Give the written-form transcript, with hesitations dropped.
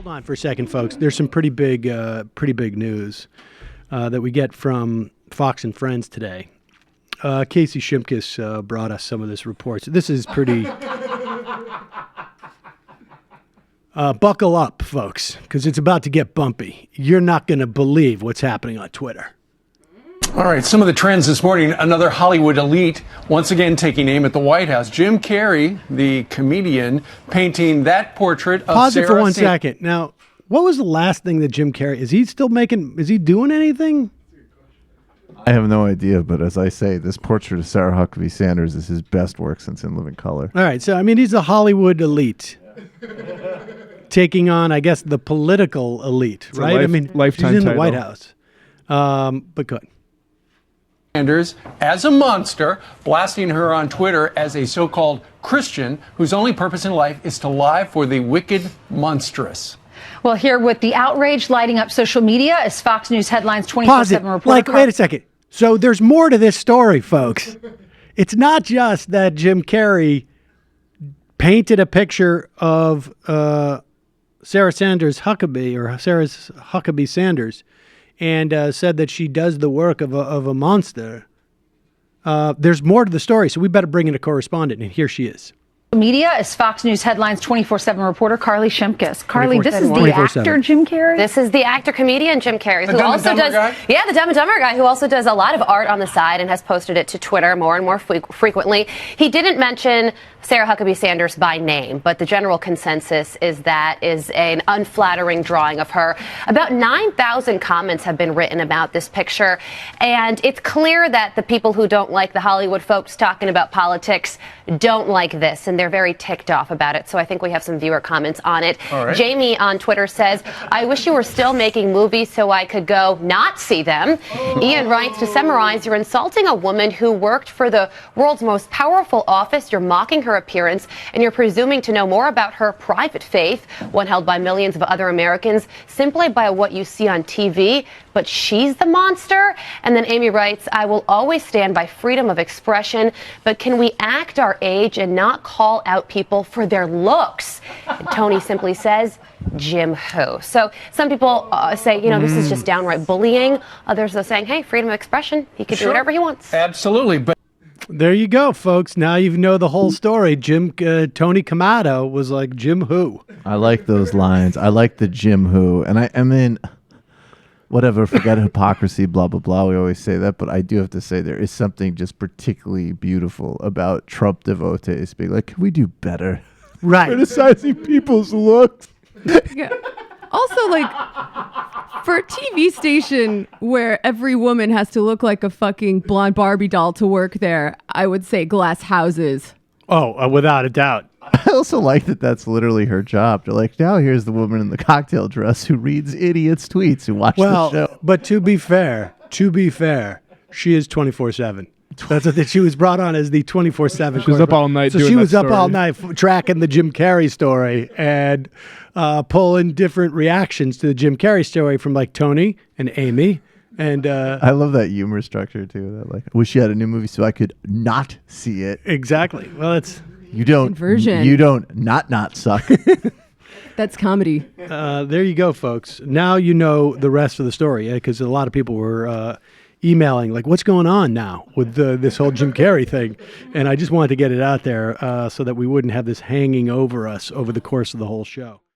Hold on for a second, folks. There's some pretty big news that we get from Fox and Friends today. Casey Shimkus brought us some of this reports. This is pretty... buckle up, folks, because it's about to get bumpy. You're not going to believe what's happening on Twitter. All right, some of the trends this morning. Another Hollywood elite once again taking aim at the White House. Jim Carrey, the comedian, painting that portrait of Pause Sarah it for one second. Now, what was the last thing that Jim Carrey... Is he doing anything? I have no idea, but as I say, this portrait of Sarah Huckabee Sanders is his best work since In Living Color. All right, so, I mean, he's a Hollywood elite. Taking on, I guess, the political elite, it's right? Lifetime he's in title. the White House. But good. Sanders as a monster, blasting her on Twitter as a so-called Christian whose only purpose in life is to lie for the wicked monstrous. Well, here with the outrage lighting up social media is Fox News Headlines 24/7 reporter. Wait a second. So there's more to this story, folks. It's not just that Jim Carrey painted a picture of Sarah Huckabee Sanders, and said that she does the work of a monster. There's more to the story, so we better bring in a correspondent, and here she is. Media is Fox News Headlines 24/7 reporter Carly Shimkus. Carly, this is the 24/7. actor Jim Carrey? This is the actor-comedian Jim Carrey, The who Dumb and also Dumber does... guy? Yeah, the Dumb and Dumber guy, who also does a lot of art on the side and has posted it to Twitter more and more frequently. He didn't mention Sarah Huckabee Sanders by name, but the general consensus is that is an unflattering drawing of her. About 9,000 comments have been written about this picture, and it's clear that the people who don't like the Hollywood folks talking about politics don't like this, and they're very ticked off about it. So I think we have some viewer comments on it. All right. Jamie on Twitter says, I wish you were still making movies so I could go not see them. Ian writes, to summarize, you're insulting a woman who worked for the world's most powerful office. You're mocking her appearance, and you're presuming to know more about her private faith, one held by millions of other Americans, simply by what you see on TV. But she's the monster. And then Amy writes, I will always stand by freedom of expression, but can we act our age and not call out people for their looks? And Tony simply says, Jim who? So some people say, this is just downright bullying. Others are saying, hey, freedom of expression. He can do whatever he wants. Absolutely. But There you go, folks. Now you know the whole story. Tony Camato was like, Jim who? I like those lines. I like the Jim who. And I mean, whatever, forget hypocrisy, blah, blah, blah. We always say that. But I do have to say there is something just particularly beautiful about Trump devotees being like, can we do better? Right. Criticizing people's looks. Yeah. Also, for a TV station where every woman has to look like a fucking blonde Barbie doll to work there, I would say glass houses. Oh, without a doubt. I also like that that's literally her job. They're like, now here's the woman in the cocktail dress who reads idiots' tweets who watch the show. But to be fair, she is 24/7. That's what she was brought on as the 24/7. She was up all night. So doing she that was up story. all night tracking the Jim Carrey story and pulling different reactions to the Jim Carrey story from like Tony and Amy. And I love that humor structure too. That I wish you had a new movie so I could not see it. Exactly. Well, it's you don't Inversion. You don't not suck. That's comedy. there you go, folks. Now you know the rest of the story because a lot of people were emailing like, what's going on now with this whole Jim Carrey thing? And I just wanted to get it out there so that we wouldn't have this hanging over us over the course of the whole show.